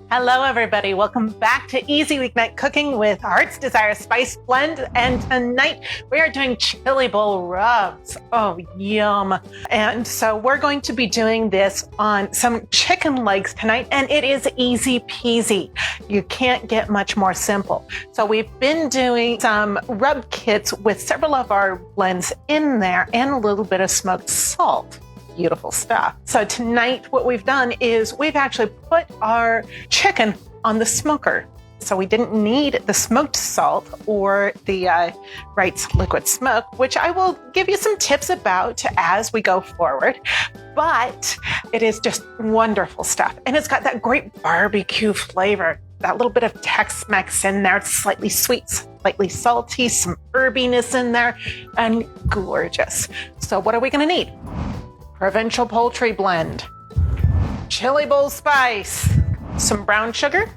Hello, everybody. Welcome back to Easy Weeknight Cooking with Hart's Desire Spice Blend. And tonight we are doing chili bowl rubs. Oh, yum. And so we're going to be doing this on some chicken legs tonight, and it is easy peasy. You can't get much more simple. So we've been doing some rub kits with several of our blends in there and a little bit of smoked salt. Beautiful stuff. So tonight what we've done is we've actually put our chicken on the smoker. So we didn't need the smoked salt or the Wright's liquid smoke, which I will give you some tips about as we go forward. But it is just wonderful stuff. And it's got that great barbecue flavor, that little bit of Tex-Mex in there. It's slightly sweet, slightly salty, some herbiness in there, and gorgeous. So what are we going to need? Provincial poultry blend, chili bowl spice, some brown sugar,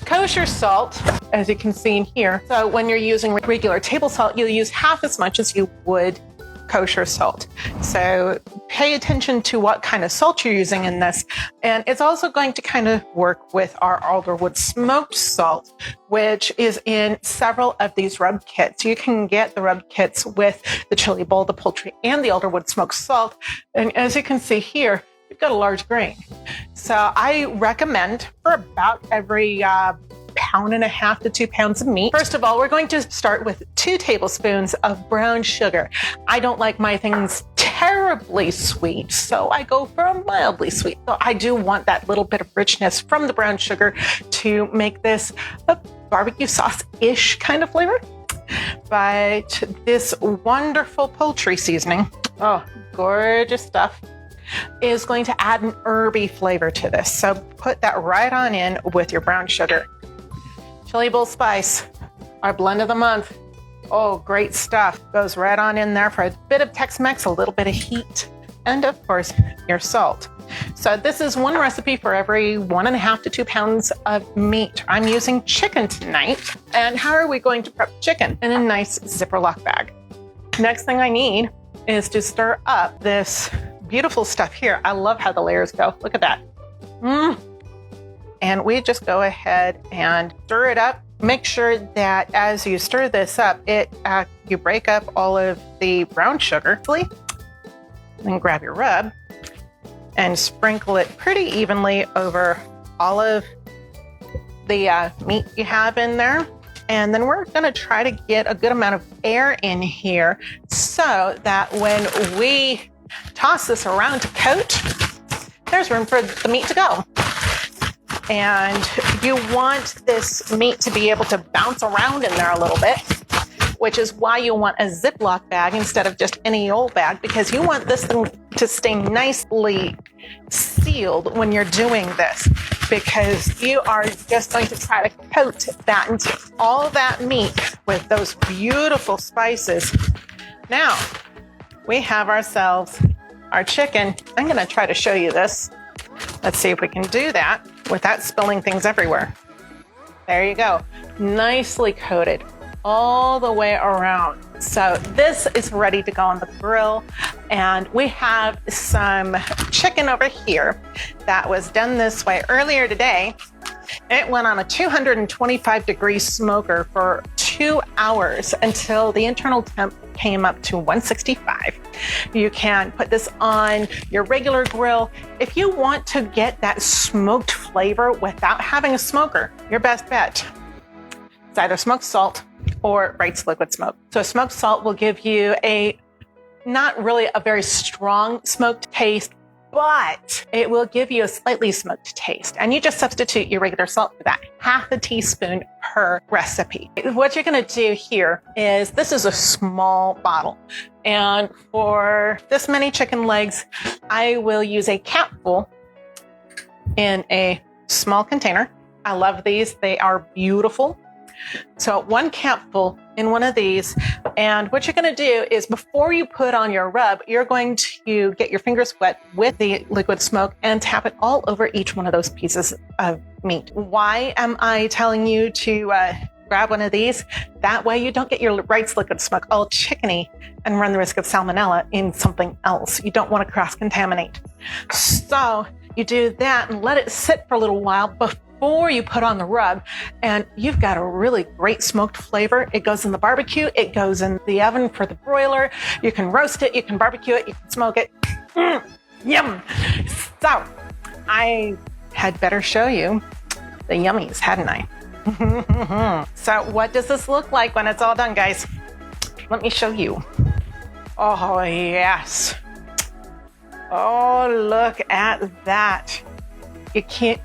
kosher salt, as you can see in here. So when you're using regular table salt, you'll use half as much as you would kosher salt. So pay attention to what kind of salt you're using in this. And it's also going to kind of work with our alderwood smoked salt, which is in several of these rub kits. You can get the rub kits with the chili bowl, the poultry, and the alderwood smoked salt. And as you can see here, you've got a large grain. So I recommend for about every 1.5 pounds to 2 pounds of meat. First of all, we're going to start with 2 tablespoons of brown sugar. I don't like my things terribly sweet, so I go for a mildly sweet. So I do want that little bit of richness from the brown sugar to make this a barbecue sauce-ish kind of flavor. But this wonderful poultry seasoning, oh, gorgeous stuff, is going to add an herby flavor to this. So put that right on in with your brown sugar. Chili bowl spice, our blend of the month. Oh, great stuff. Goes right on in there for a bit of Tex-Mex, a little bit of heat, and of course, your salt. So this is one recipe for every 1.5 to 2 pounds of meat. I'm using chicken tonight. And how are we going to prep chicken? In a nice Ziploc bag. Next thing I need is to stir up this beautiful stuff here. I love how the layers go. Look at that. And we just go ahead and stir it up. Make sure that as you stir this up, you break up all of the brown sugar. Then grab your rub and sprinkle it pretty evenly over all of the meat you have in there. And then we're going to try to get a good amount of air in here so that when we toss this around to coat, there's room for the meat to go. And you want this meat to be able to bounce around in there a little bit, which is why you want a Ziploc bag instead of just any old bag, because you want this thing to stay nicely sealed when you're doing this, because you are just going to try to coat that into all that meat with those beautiful spices. Now, we have ourselves our chicken. I'm going to try to show you this. Let's see if we can do that without spilling things everywhere. There you go. Nicely coated all the way around. So this is ready to go on the grill. And we have some chicken over here that was done this way earlier today. It went on a 225-degree smoker for 2 hours until the internal temp came up to 165. You can put this on your regular grill. If you want to get that smoked flavor without having a smoker, your best bet is either smoked salt or Wright's liquid smoke. So smoked salt will give you not really a very strong smoked taste, but it will give you a slightly smoked taste. And you just substitute your regular salt for that, 1/2 teaspoon per recipe. What you're gonna do here is, this is a small bottle. And for this many chicken legs, I will use a capful in a small container. I love these, they are beautiful. So 1 capful in one of these. And what you're going to do is, before you put on your rub, you're going to get your fingers wet with the liquid smoke and tap it all over each one of those pieces of meat. Why am I telling you to grab one of these? That way you don't get your Wright's liquid smoke all chickeny and run the risk of salmonella in something else. You don't want to cross-contaminate. So you do that and let it sit for a little while before before you put on the rub, and you've got a really great smoked flavor. It goes in the barbecue. It goes in the oven for the broiler. You can roast it. You can barbecue it. You can smoke it. Yum. So I had better show you the yummies, hadn't I? So what does this look like when it's all done, guys? Let me show you. Oh, yes. Oh, look at that.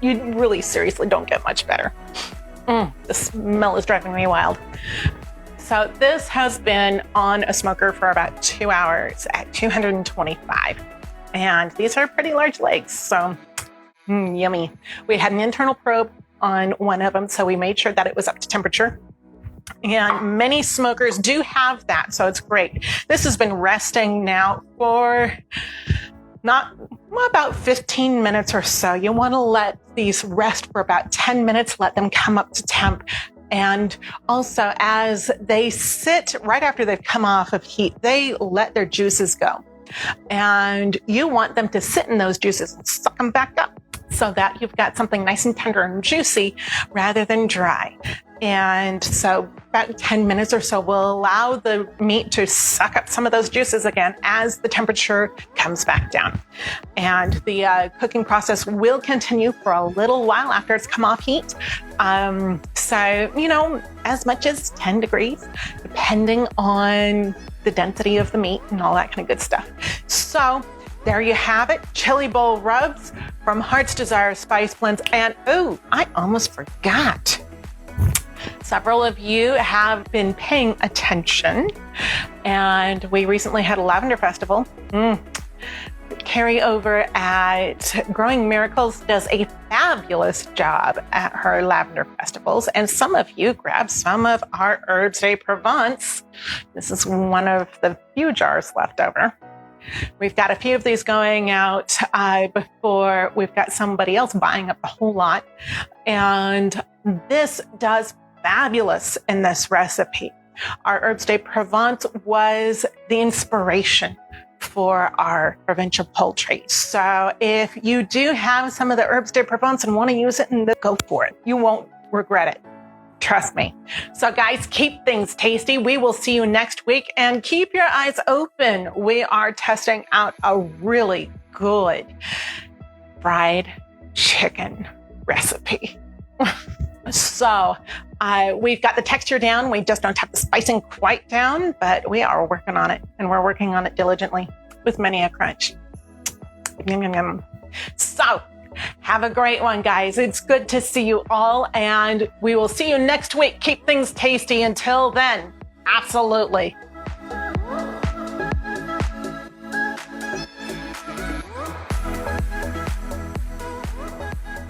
You really seriously don't get much better. The smell is driving me wild. So this has been on a smoker for about 2 hours at 225. And these are pretty large legs, so yummy. We had an internal probe on one of them, so we made sure that it was up to temperature. And many smokers do have that, so it's great. This has been resting now for about 15 minutes or so. You want to let these rest for about 10 minutes, let them come up to temp. And also, as they sit right after they've come off of heat, they let their juices go. And you want them to sit in those juices and suck them back up so that you've got something nice and tender and juicy rather than dry. And so about 10 minutes or so will allow the meat to suck up some of those juices again as the temperature comes back down. And the cooking process will continue for a little while after it's come off heat. So, as much as 10 degrees, depending on the density of the meat and all that kind of good stuff. So there you have it, chili bowl rubs from Hart's Desire Spice Blends. And I almost forgot. Several of you have been paying attention, and we recently had a lavender festival. Carrie over at Growing Miracles does a fabulous job at her lavender festivals, and some of you grabbed some of our Herbs de Provence. This is one of the few jars left over. We've got a few of these going out before we've got somebody else buying up the whole lot, and this does fabulous in this recipe. Our Herbs de Provence was the inspiration for our Provincial Poultry. So if you do have some of the Herbs de Provence and want to use it, go for it. You won't regret it. Trust me. So guys, keep things tasty. We will see you next week, and keep your eyes open. We are testing out a really good fried chicken recipe. So we've got the texture down. We just don't have the spicing quite down, but we are working on it, and we're working on it diligently with many a crunch. Yum, yum, yum. So have a great one, guys. It's good to see you all, and we will see you next week. Keep things tasty. Until then, absolutely.